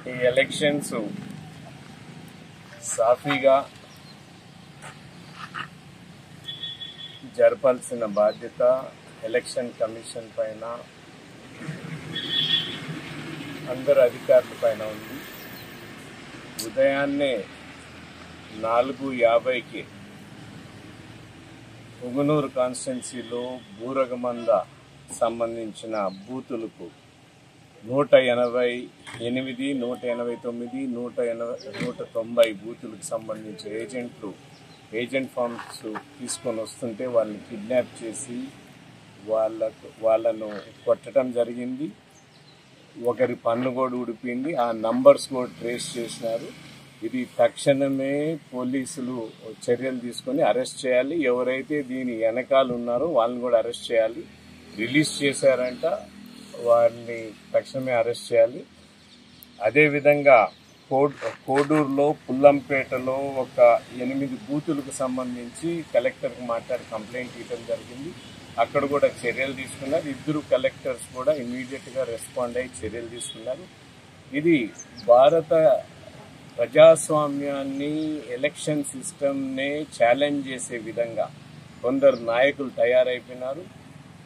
ఈ ఎలక్షన్స్ సాఫీగా జరపాల్సిన బాధ్యత ఎలక్షన్ కమిషన్ పైన, అందరు అధికారుల పైన ఉంది. ఉదయాన్నే 4:50కి పుంగనూరు కాన్స్టిట్యున్సీలో బూరగమంద సంబంధించిన బూతులకు 188, 189, 190 బూతులకు సంబంధించి ఏజెంట్ ఫామ్స్ తీసుకొని వస్తుంటే వాళ్ళని కిడ్నాప్ చేసి వాళ్ళను కొట్టడం జరిగింది. ఒకరి పన్ను కూడా ఊడిపోయింది. ఆ నంబర్స్ కూడా ట్రేస్ చేసినారు. ఇది తక్షణమే పోలీసులు చర్యలు తీసుకొని అరెస్ట్ చేయాలి. ఎవరైతే దీని వెనకాల ఉన్నారో వాళ్ళని కూడా అరెస్ట్ చేయాలి. రిలీజ్ చేశారంట, వారిని తక్షణమే అరెస్ట్ చేయాలి. అదేవిధంగా కోడూరులో పుల్లంపేటలో ఒక 8 బూతులకు సంబంధించి కలెక్టర్కి మాట్లాడి కంప్లైంట్ ఇవ్వడం జరిగింది. అక్కడ కూడా చర్యలు తీసుకున్నారు. 2 కలెక్టర్స్ కూడా ఇమీడియట్గా రెస్పాండ్ అయ్యి చర్యలు తీసుకున్నారు. ఇది భారత ప్రజాస్వామ్యాన్ని, ఎలక్షన్ సిస్టమ్నే ఛాలెంజ్ చేసే విధంగా కొందరు నాయకులు తయారైపోయినారు.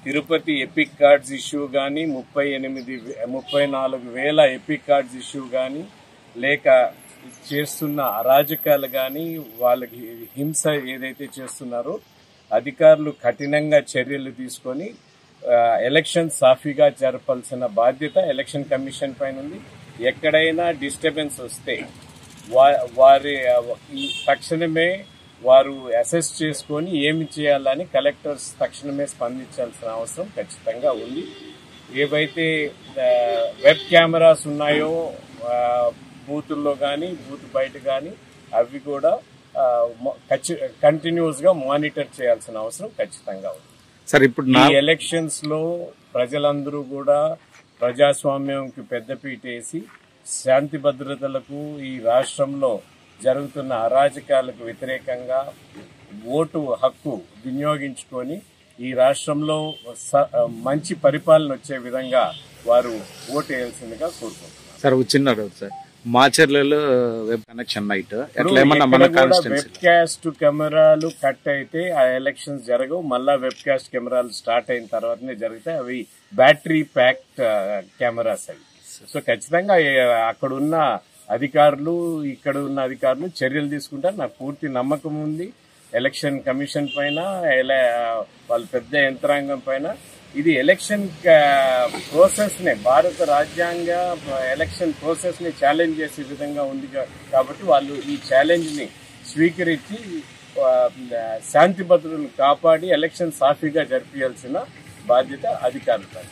తిరుపతి ఎపిక్ కార్డ్స్ ఇష్యూ కానీ, 34,000 ఎపిక్ కార్డ్స్ ఇష్యూ కానీ, లేక చేస్తున్న అరాజకాలు కానీ, వాళ్ళకి హింస ఏదైతే చేస్తున్నారో అధికారులు కఠినంగా చర్యలు తీసుకొని ఎలక్షన్ సాఫీగా జరపాల్సిన బాధ్యత ఎలక్షన్ కమిషన్ పైన ఉంది. ఎక్కడైనా డిస్టర్బెన్స్ వస్తే వారి తక్షణమే వారు అసెస్ చేసుకొని ఏమి చేయాలని కలెక్టర్స్ తక్షణమే స్పందించాల్సిన అవసరం ఖచ్చితంగా ఉంది. ఏవైతే వెబ్ కెమెరాస్ ఉన్నాయో బూతుల్లో కానీ, బూత్ బయట కానీ, అవి కూడా కంటిన్యూస్ గా మానిటర్ చేయాల్సిన అవసరం ఖచ్చితంగా ఉంది. సార్, ఇప్పుడు ఈ ఎలక్షన్స్ లో ప్రజలందరూ కూడా ప్రజాస్వామ్యంకి పెద్దపీట వేసి శాంతి భద్రతలకు, ఈ రాష్ట్రంలో జరుగుతున్న అరాజకాలకు వ్యతిరేకంగా ఓటు హక్కు వినియోగించుకొని ఈ రాష్ట్రంలో మంచి పరిపాలన వచ్చే విధంగా వారు ఓటు వేయాల్సిందిగా కోరుకుంటున్నారు. సార్, చిన్న డౌట్ సార్, మాచర్లలో web connection night webcast కెమెరాలు కట్ అయితే ఆ ఎలక్షన్స్ జరగవు. మళ్ళా వెబ్ కాస్ట్ కెమెరాలు స్టార్ట్ అయిన తర్వాతనే జరుగుతాయి. అవి బ్యాటరీ ప్యాక్డ్ కెమెరాస్ అవి. సో ఖచ్చితంగా అక్కడున్న అధికారులు, ఇక్కడ ఉన్న అధికారులు చర్యలు తీసుకుంటారు. నాకు పూర్తి నమ్మకం ఉంది ఎలక్షన్ కమిషన్ పైన, వాళ్ళ పెద్ద యంత్రాంగం పైన. ఇది ఎలక్షన్ ప్రాసెస్ నే, భారత రాజ్యాంగ ఎలక్షన్ ప్రాసెస్ ని ఛాలెంజ్ చేసే విధంగా ఉంది. కాబట్టి వాళ్ళు ఈ ఛాలెంజ్ ని స్వీకరించి శాంతి భద్రతలను కాపాడి ఎలక్షన్ సాఫీగా జరిపించాల్సిన బాధ్యత అధికారులపై.